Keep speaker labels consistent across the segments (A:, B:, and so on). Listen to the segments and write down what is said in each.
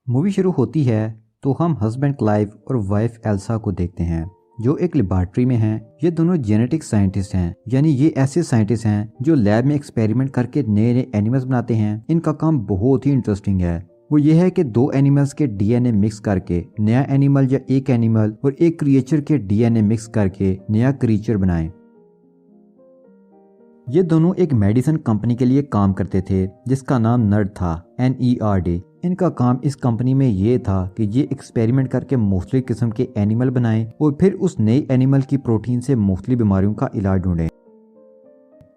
A: Movie शुरू होती है तो हम हस्बैंड क्लाइव और वाइफ एल्सा को देखते हैं जो एक लेबॉर्ट्री में हैं। ये दोनों जेनेटिक साइंटिस्ट हैं, यानी ये ऐसे साइंटिस्ट हैं जो लैब में एक्सपेरिमेंट करके नए नए एनिमल्स बनाते हैं। इनका काम बहुत ही इंटरेस्टिंग है। वो ये है कि दो एनिमल्स के डीएनए मिक्स करके नया एनिमल या एक एनिमल और एक क्रिएचर के डीएनए मिक्स करके नया क्रिएचर बनाएं। ये दोनों एक मेडिसिन कंपनी के लिए काम करते थे जिसका नाम नर्ड था, NERD। इनका काम इस कंपनी में ये था कि ये एक्सपेरिमेंट करके मुख्तलिफ किस्म के एनिमल बनाएं और फिर उस नए एनिमल की प्रोटीन से मुख्तलिफ बीमारियों का इलाज ढूंढें।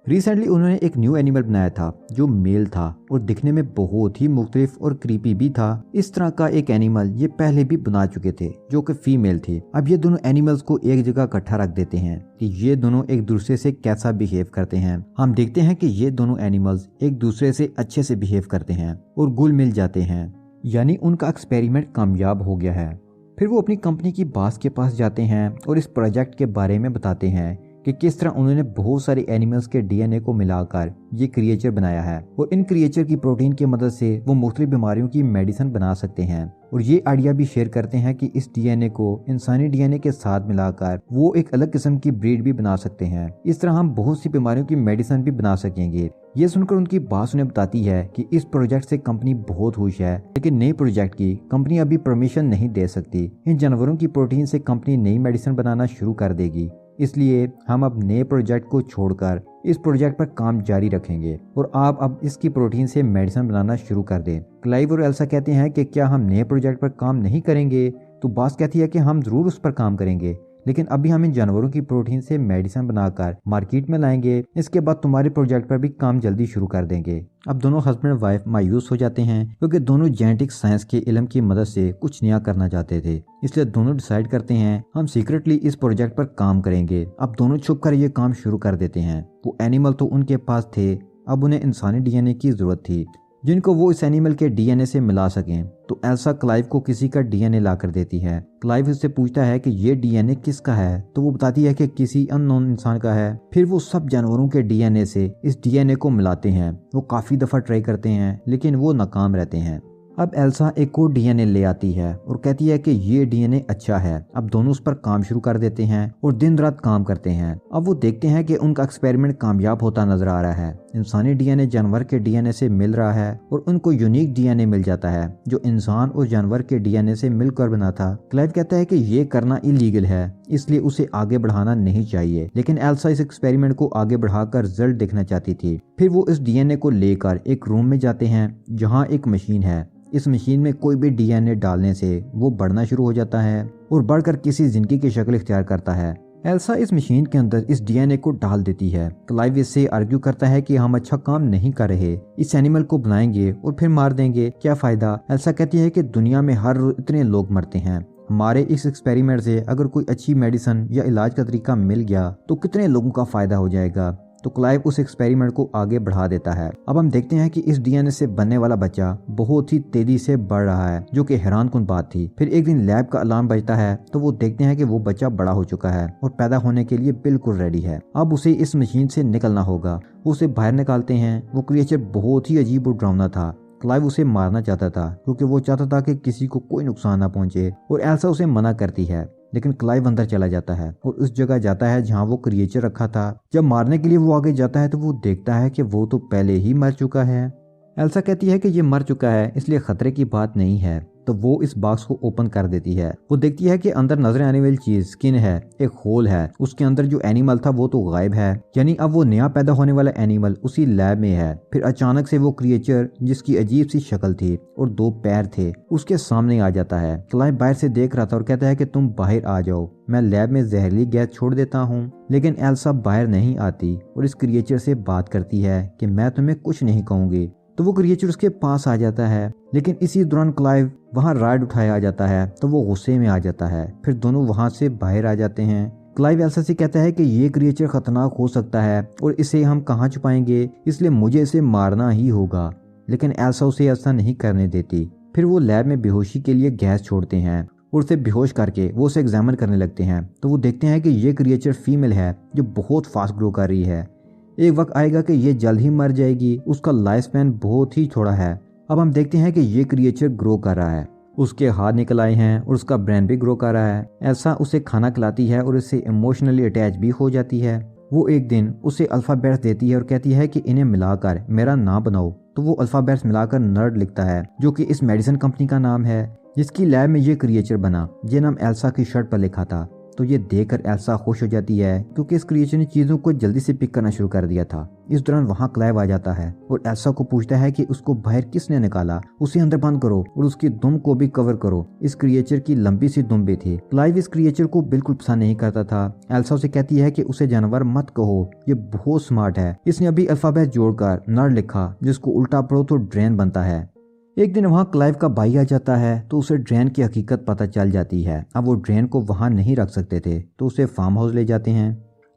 A: रिसेंटली उन्होंने एक न्यू एनिमल बनाया था जो मेल था और दिखने में बहुत ही मुख्तलिफ और क्रीपी भी था। इस तरह का एक एनिमल ये पहले भी बना चुके थे जो कि फीमेल थी। अब ये दोनों एनिमल्स को एक जगह इकट्ठा रख देते हैं कि ये दोनों एक दूसरे से कैसा बिहेव करते हैं। हम देखते हैं कि ये दोनों एनिमल्स एक दूसरे से अच्छे से बिहेव करते हैं और घुल मिल जाते हैं, यानी उनका एक्सपेरिमेंट कामयाब हो गया है। फिर वो अपनी कंपनी की बॉस के पास जाते हैं और इस प्रोजेक्ट के बारे में बताते हैं कि किस तरह उन्होंने बहुत सारे एनिमल्स के डीएनए को मिलाकर ये क्रिएचर बनाया है और इन क्रिएचर की प्रोटीन की मदद से वो मुख्तलिफ बीमारियों की मेडिसिन बना सकते हैं। और ये आइडिया भी शेयर करते हैं कि इस डीएनए को इंसानी डीएनए के साथ मिलाकर वो एक अलग किस्म की ब्रीड भी बना सकते हैं। इस तरह हम बहुत सी बीमारियों की मेडिसिन भी बना सकेंगे। ये सुनकर उनकी बात उन्हें बताती है कि इस प्रोजेक्ट से कंपनी बहुत खुश है, लेकिन नए प्रोजेक्ट की कंपनी अभी परमिशन नहीं दे सकती। इन जानवरों की प्रोटीन से कंपनी नई मेडिसिन बनाना शुरू कर देगी, इसलिए हम अब नए प्रोजेक्ट को छोड़कर इस प्रोजेक्ट पर काम जारी रखेंगे और आप अब इसकी प्रोटीन से मेडिसिन बनाना शुरू कर दें। क्लाइव और एल्सा कहते हैं कि क्या हम नए प्रोजेक्ट पर काम नहीं करेंगे? तो बॉस कहती है कि हम जरूर उस पर काम करेंगे, लेकिन अभी हम इन जानवरों की प्रोटीन से मेडिसिन बनाकर मार्केट में लाएंगे। इसके बाद तुम्हारे प्रोजेक्ट पर भी काम जल्दी शुरू कर देंगे। अब दोनों हस्बैंड वाइफ मायूस हो जाते हैं क्योंकि दोनों जेनेटिक साइंस के इल्म की मदद से कुछ नया करना चाहते थे। इसलिए दोनों डिसाइड करते हैं हम सीक्रेटली इस प्रोजेक्ट पर काम करेंगे। अब दोनों छुप कर ये काम शुरू कर देते हैं। वो एनिमल तो उनके पास थे, अब उन्हें इंसानी डीएनए की जरूरत थी जिनको वो इस एनिमल के डीएनए से मिला सकें। तो एल्सा क्लाइव को किसी का डीएनए ला कर देती है। क्लाइव उससे पूछता है कि ये डीएनए किसका है, तो वो बताती है कि किसी अननोन इंसान का है। फिर वो सब जानवरों के डीएनए से इस डीएनए को मिलाते हैं। वो काफी दफा ट्राई करते हैं लेकिन वो नाकाम रहते हैं। अब एल्सा एक और डीएनए ले आती है और कहती है कि ये डीएनए अच्छा है। अब दोनों उस पर काम शुरू कर देते हैं और दिन रात काम करते हैं। अब वो देखते हैं कि उनका एक्सपेरिमेंट कामयाब होता नजर आ रहा है। इंसानी डीएनए जानवर के डीएनए से मिल रहा है और उनको यूनिक डीएनए मिल जाता है जो इंसान और जानवर के डीएनए से मिलकर बना था। क्लाइव कहता है कि ये करना इलीगल है, इसलिए उसे आगे बढ़ाना नहीं चाहिए, लेकिन एल्सा इस एक्सपेरिमेंट को आगे बढ़ाकर रिजल्ट देखना चाहती थी। फिर वो इस डीएनए को लेकर एक रूम में जाते हैं जहाँ एक मशीन है। इस मशीन में कोई भी डीएनए डालने से वो बढ़ना शुरू हो जाता है और बढ़कर किसी जिंदगी की शक्ल इख्तियार करता है। एल्सा इस मशीन के अंदर इस डीएनए को डाल देती है। क्लाइव इससे आर्ग्यू करता है कि हम अच्छा काम नहीं कर रहे, इस एनिमल को बनाएंगे और फिर मार देंगे, क्या फायदा। एल्सा कहती है कि दुनिया में हर रोज इतने लोग मरते हैं, हमारे इस एक्सपेरिमेंट से अगर कोई अच्छी मेडिसिन या इलाज का तरीका मिल गया तो कितने लोगों का फायदा हो जाएगा। तो क्लाइव उस एक्सपेरिमेंट को आगे बढ़ा देता है। अब हम देखते हैं कि इस डीएनए से बनने वाला बच्चा बहुत ही तेजी से बढ़ रहा है, जो कि हैरानकुन बात थी। फिर एक दिन लैब का अलार्म बजता है तो वो देखते हैं कि वो बच्चा बड़ा हो चुका है और पैदा होने के लिए बिल्कुल रेडी है। अब उसे इस मशीन से निकलना होगा। वो उसे बाहर निकालते हैं। वो क्रिएचर बहुत ही अजीब और डरावना था। क्लाइव उसे मारना चाहता था क्योंकि वो चाहता था कि किसी को कोई नुकसान ना पहुंचे और एल्सा उसे मना करती है, लेकिन क्लाइव अंदर चला जाता है और उस जगह जाता है जहां वो क्रिएचर रखा था। जब मारने के लिए वो आगे जाता है तो वो देखता है कि वो तो पहले ही मर चुका है। एल्सा कहती है कि ये मर चुका है इसलिए खतरे की बात नहीं है, तो वो इस बॉक्स को ओपन कर देती है। वो देखती है कि अंदर नजर आने वाली चीज स्किन है, एक होल है। उसके अंदर जो एनिमल था वो तो गायब है, यानी अब वो नया पैदा होने वाला एनिमल उसी लैब में है। फिर अचानक से वो क्रिएचर जिसकी अजीब सी शक्ल थी और दो पैर थे उसके सामने आ जाता है। क्लाइव बाहर से देख रहा था और कहता है कि तुम बाहर आ जाओ, मैं लैब में जहरीली गैस छोड़ देता हूँ। लेकिन एल्सा बाहर नहीं आती और इस क्रिएचर से बात करती है कि मैं तुम्हें कुछ नहीं कहूंगी। तो वो क्रिएचर उसके पास आ जाता है, लेकिन इसी दौरान क्लाइव वहां राड उठाया आ जाता है तो वो गुस्से में आ जाता है। फिर दोनों वहां से बाहर आ जाते हैं। क्लाइव एल्सा से कहता है कि ये क्रिएचर खतरनाक हो सकता है और इसे हम कहाँ छुपाएंगे, इसलिए मुझे इसे मारना ही होगा। लेकिन एल्सा उसे ऐसा नहीं करने देती। फिर वो लैब में बेहोशी के लिए गैस छोड़ते हैं और उसे बेहोश करके वो उसे एग्जामिन करने लगते हैं। तो वो देखते हैं कि ये क्रिएचर फीमेल है जो बहुत फास्ट ग्रो कर रही है। एक वक्त आएगा कि ये जल्द ही मर जाएगी, उसका लाइफ स्पैन बहुत ही थोड़ा है। अब हम देखते हैं कि ये क्रिएचर ग्रो कर रहा है उसके हाथ निकल आए हैं और उसका ब्रेन भी ग्रो कर रहा है। एल्सा उसे खाना खिलाती है और उससे इमोशनली अटैच भी हो जाती है। वो एक दिन उसे अल्फ़ाबेट्स देती है और कहती है कि इन्हें मिलाकर मेरा नाम बनाओ। तो वो अल्फ़ाबेट्स मिलाकर नर्ड लिखता है, जो कि इस मेडिसिन कंपनी का नाम है जिसकी लैब में ये क्रिएचर बना। ये नाम एल्सा की शर्ट पर लिखा था। तो ये देखकर एल्सा खुश हो जाती है क्योंकि इस क्रिएचर ने चीज़ों को जल्दी से पिक करना शुरू कर दिया था। इस दौरान वहाँ क्लाइव आ जाता है और एल्सा को पूछता है कि उसको बाहर किसने निकाला, उसे अंदर बंद करो और उसकी दुम को भी कवर करो। इस क्रिएचर की लंबी सी दुम भी थी। क्लाइव इस क्रिएचर को बिल्कुल पसंद नहीं करता था। एल्सा उसे कहती है कि उसे जानवर मत कहो, ये बहुत स्मार्ट है, इसने अभी अल्फाबेट जोड़कर नर्ड लिखा, जिसको उल्टा पढ़ो तो ड्रेन बनता है। एक दिन वहाँ क्लाइव का भाई आ जाता है तो उसे ड्रेन की हकीकत पता चल जाती है। अब वो ड्रेन को वहाँ नहीं रख सकते थे तो उसे फार्म हाउस ले जाते हैं।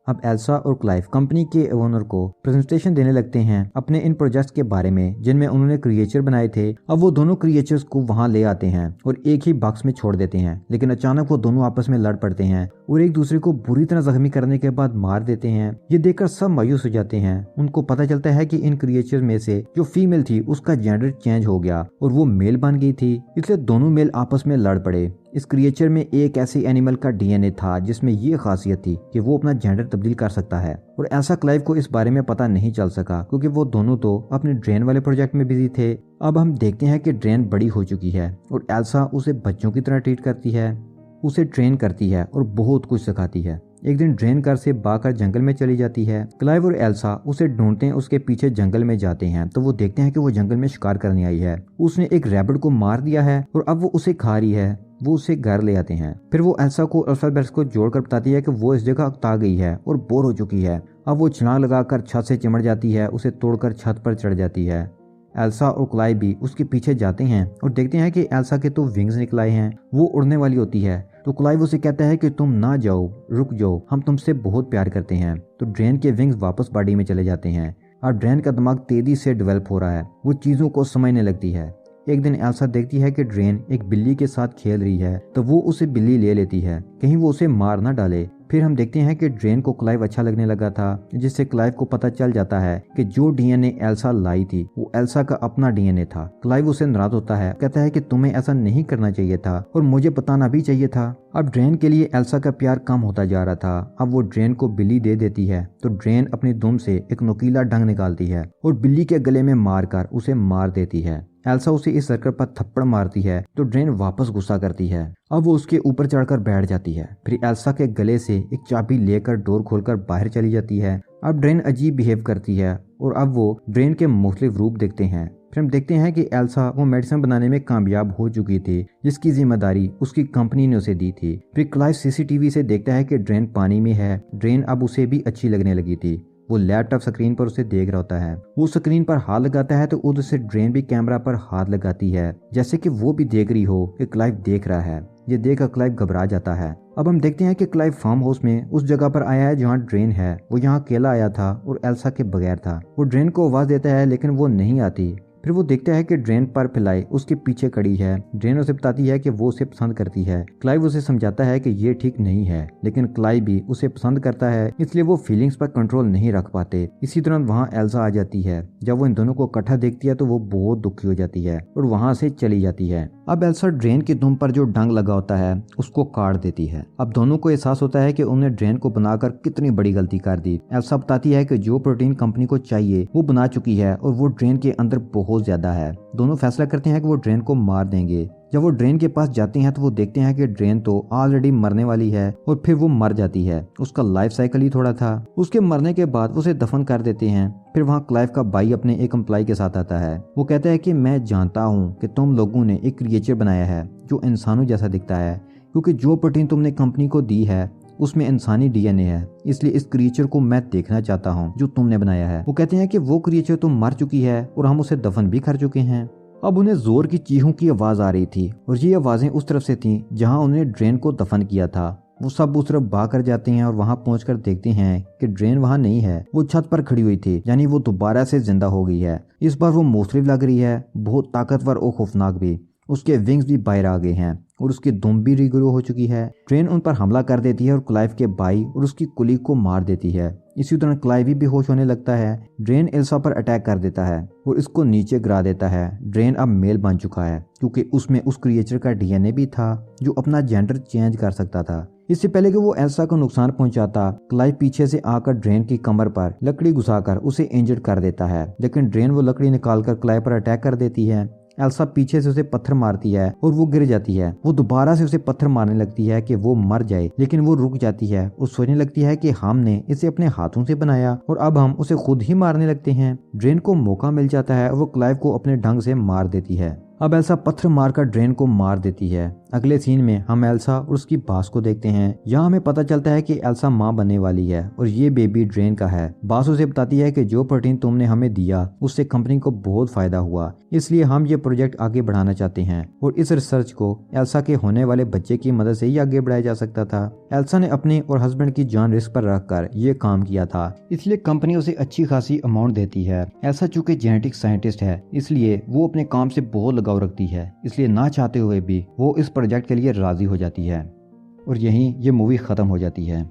A: अब एल्सा और क्लाइव कंपनी के ओनर को प्रेजेंटेशन देने लगते हैं अपने इन प्रोजेक्ट्स के बारे में जिनमें उन्होंने क्रिएचर बनाए थे। अब वो दोनों क्रिएचर्स को वहां ले आते हैं और एक ही बॉक्स में छोड़ देते हैं, लेकिन अचानक वो दोनों आपस में लड़ पड़ते हैं और एक दूसरे को बुरी तरह जख्मी करने के बाद मार देते हैं। ये देखकर सब मायूस हो जाते हैं। उनको पता चलता है कि इन क्रिएचर में से जो फीमेल थी उसका जेंडर चेंज हो गया और वो मेल बन गई थी, इसलिए दोनों मेल आपस में लड़ पड़े। इस क्रिएचर में एक ऐसे एनिमल का डीएनए था जिसमें ये खासियत थी कि वो अपना जेंडर तब्दील कर सकता है और ऐसा क्लाइव को इस बारे में पता नहीं चल सका क्योंकि वो दोनों तो अपने ड्रेन वाले प्रोजेक्ट में बिजी थे। अब हम देखते हैं कि ड्रेन बड़ी हो चुकी है और एल्सा उसे बच्चों की तरह ट्रीट करती है, उसे ट्रेन करती है और बहुत कुछ सिखाती है। एक दिन ड्रेन घर से भागकर जंगल में चली जाती है। क्लाइव और एल्सा उसे ढूंढते हैं, उसके पीछे जंगल में जाते हैं तो वो देखते हैं कि वो जंगल में शिकार करने आई है। उसने एक रैबिट को मार दिया है और अब वो उसे खा रही है। वो उसे घर ले आते हैं। फिर वो एल्सा को अल्फाबेट्स को जोड़कर बताती है कि वो इस जगह अकता गई है और बोर हो चुकी है। अब वो छलांग लगाकर छत से चिमड़ जाती है, उसे तोड़कर छत पर चढ़ जाती है। एल्सा और क्लाइव भी उसके पीछे जाते हैं और देखते हैं कि एल्सा के तो विंग्स निकल आए हैं, वो उड़ने वाली होती है। तो क्लाइव उसे कहता है कि तुम ना जाओ, रुक जाओ, हम तुमसे बहुत प्यार करते हैं। तो ड्रेन के विंग्स वापस बॉडी में चले जाते हैं और ड्रेन का दिमाग तेजी से डेवलप हो रहा है, वो चीजों को समझने लगती है। एक दिन एल्सा देखती है कि ड्रेन एक बिल्ली के साथ खेल रही है तो वो उसे बिल्ली ले लेती है, कहीं वो उसे मार ना डाले। फिर हम देखते हैं कि ड्रेन को क्लाइव अच्छा लगने लगा था, जिससे क्लाइव को पता चल जाता है कि जो डीएनए एल्सा लाई थी वो एल्सा का अपना डीएनए था। क्लाइव उसे नाराज होता है, कहता है कि तुम्हें ऐसा नहीं करना चाहिए था और मुझे बताना भी चाहिए था। अब ड्रेन के लिए एल्सा का प्यार कम होता जा रहा था। अब वो ड्रेन को बिल्ली दे देती है तो ड्रेन अपनी दुम से एक नुकीला डंग निकालती है और बिल्ली के गले में मारकर उसे मार देती है। एल्सा उसे इस सर्कल पर थप्पड़ मारती है तो ड्रेन वापस गुस्सा करती है। अब वो उसके ऊपर चढ़कर बैठ जाती है। फिर एल्सा के गले से एक चाबी लेकर डोर खोलकर बाहर चली जाती है। अब ड्रेन अजीब बिहेव करती है और अब वो ड्रेन के मुख्तलिफ रूप देखते हैं। फिर हम देखते हैं कि एल्सा वो मेडिसिन बनाने में कामयाब हो चुकी थी जिसकी जिम्मेदारी उसकी कंपनी ने उसे दी थी। फिर क्लाइव सीसीटीवी से देखता है कि ड्रेन पानी में है। ड्रेन अब उसे भी अच्छी लगने लगी थी। वो लैपटॉप स्क्रीन पर उसे देख रहा होता है। वो स्क्रीन पर हाथ लगाता है तो उधर से ड्रेन भी कैमरा पर हाथ लगाती है, जैसे कि वो भी देख रही हो कि क्लाइव देख रहा है। ये देखकर क्लाइव घबरा जाता है। अब हम देखते हैं कि क्लाइव फार्म हाउस में उस जगह पर आया है जहाँ ड्रेन है। वो यहाँ अकेला आया था और एल्सा के बगैर था। वो ड्रेन को आवाज देता है लेकिन वो नहीं आती। फिर वो देखता है कि ड्रेन पर फिलाई उसके पीछे खड़ी है। ड्रेन उसे बताती है कि वो उसे पसंद करती है। क्लाइव उसे समझाता है कि ये ठीक नहीं है, लेकिन क्लाइव भी उसे पसंद करता है, इसलिए वो फीलिंग्स पर कंट्रोल नहीं रख पाते। इसी दौरान वहाँ एल्सा आ जाती है। जब वो इन दोनों को इकट्ठा देखती है तो वो बहुत दुखी हो जाती है और वहाँ से चली जाती है। अब एल्सा ड्रेन की दुम पर जो डंग लगा होता है उसको काट देती है। अब दोनों को एहसास होता है कि उन्होंने ड्रेन को बनाकर कितनी बड़ी गलती कर दी। एल्सा बताती है कि जो प्रोटीन कंपनी को चाहिए वो बना चुकी है और वो ड्रेन के अंदर बहुत ज्यादा है। दोनों फैसला करते हैं कि वो ड्रेन को मार देंगे। जब वो ड्रेन के पास जाते हैं तो वो देखते हैं कि ड्रेन तो ऑलरेडी मरने वाली है और फिर वो मर जाती है। उसका लाइफ साइकिल ही थोड़ा था। उसके मरने के बाद वो उसे दफन कर देते हैं। फिर वहाँ क्लाइव का भाई अपने एक एम्प्लॉय के साथ आता है। वो कहता है कि मैं जानता हूँ कि तुम लोगों ने एक क्रिएचर बनाया है जो इंसानों जैसा दिखता है, क्योंकि जो प्रोटीन तुमने कंपनी को दी है उसमें इंसानी डीएनए है, इसलिए इस क्रिएचर को मैं देखना चाहता हूँ जो तुमने बनाया है। वो कहते हैं कि वो क्रिएचर तो मर चुकी है और हम उसे दफन भी कर चुके हैं। अब उन्हें जोर की चीखों की आवाज आ रही थी और ये आवाजें उस तरफ से थीं जहां उन्हें ड्रेन को दफन किया था। वो सब उस तरफ भाग कर जाते हैं और वहां पहुंचकर देखते हैं कि ड्रेन वहां नहीं है, वो छत पर खड़ी हुई थी, यानी वो दोबारा से जिंदा हो गई है। इस बार वो मुख्तलिफ लग रही है, बहुत ताकतवर और खौफनाक भी। उसके विंग्स भी बाहर आ गए हैं और उसकी दुम भी रिग्रो हो चुकी है। ट्रेन उन पर हमला कर देती है और क्लाइव के भाई और उसकी कुलीग को मार देती है। इसी दौरान क्लाइव भी बेहोश होने लगता है। ड्रेन एल्सा पर अटैक कर देता है और इसको नीचे गिरा देता है। ड्रेन अब मेल बन चुका है क्योंकि उसमें उस क्रिएचर का डीएनए भी था जो अपना जेंडर चेंज कर सकता था। इससे पहले कि वो एल्सा को नुकसान पहुंचाता, क्लाइव पीछे से आकर ड्रेन की कमर पर लकड़ी घुसाकर उसे इंजर्ड कर देता है, लेकिन ड्रेन वो लकड़ी निकालकर क्लाइव पर अटैक कर देती है। एल्सा पीछे से उसे पत्थर मारती है और वो गिर जाती है। वो दोबारा से उसे पत्थर मारने लगती है कि वो मर जाए, लेकिन वो रुक जाती है और सोचने लगती है कि हमने इसे अपने हाथों से बनाया और अब हम उसे खुद ही मारने लगते हैं। ड्रेन को मौका मिल जाता है और वो क्लाइव को अपने ढंग से मार देती है। अब एल्सा पत्थर मारकर ड्रेन को मार देती है। अगले सीन में हम एल्सा और उसकी बास को देखते हैं। यहाँ हमें पता चलता है कि एल्सा माँ बनने वाली है और ये बेबी ड्रेन का है। बास उसे बताती है कि जो प्रोटीन तुमने हमें दिया उससे कंपनी को बहुत फायदा हुआ, इसलिए हम ये प्रोजेक्ट आगे बढ़ाना चाहते हैं और इस रिसर्च को एल्सा के होने वाले बच्चे की मदद से ही आगे बढ़ाया जा सकता था। एल्सा ने अपने और हस्बैंड की जान रिस्क पर रखकर ये काम किया था, इसलिए कंपनी उसे अच्छी खासी अमाउंट देती है। एल्सा चूंकि जेनेटिक साइंटिस्ट है इसलिए वो अपने काम से बहुत लगाव रखती है, इसलिए ना चाहते हुए भी वो इस प्रोजेक्ट के लिए राजी हो जाती है और यहीं ये मूवी खत्म हो जाती है।